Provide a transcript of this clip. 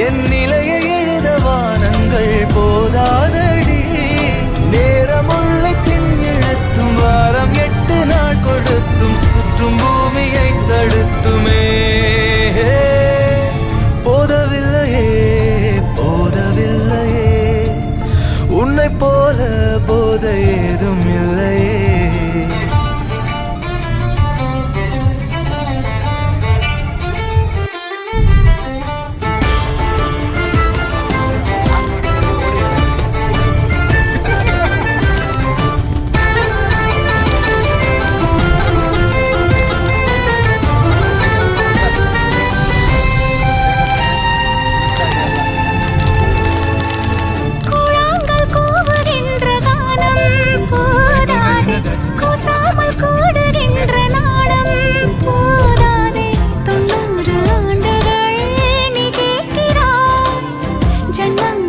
என் நிலையை எழுத வானங்கள் போதாதடி. நேரமுள்ள பின் இழுத்தும் வாரம் 8 நாள் கொடுத்தும் சுற்றும் பூமியை தடுத்துமே. போதவில்லையே போதவில்லையே உன்னை போல போத ஏதும் இல்லையே. கூடுகின்ற நாடம் போதாதே 90 ஆண்டுகள் நீ கேட்கிறாய் ஜன்மங்கள்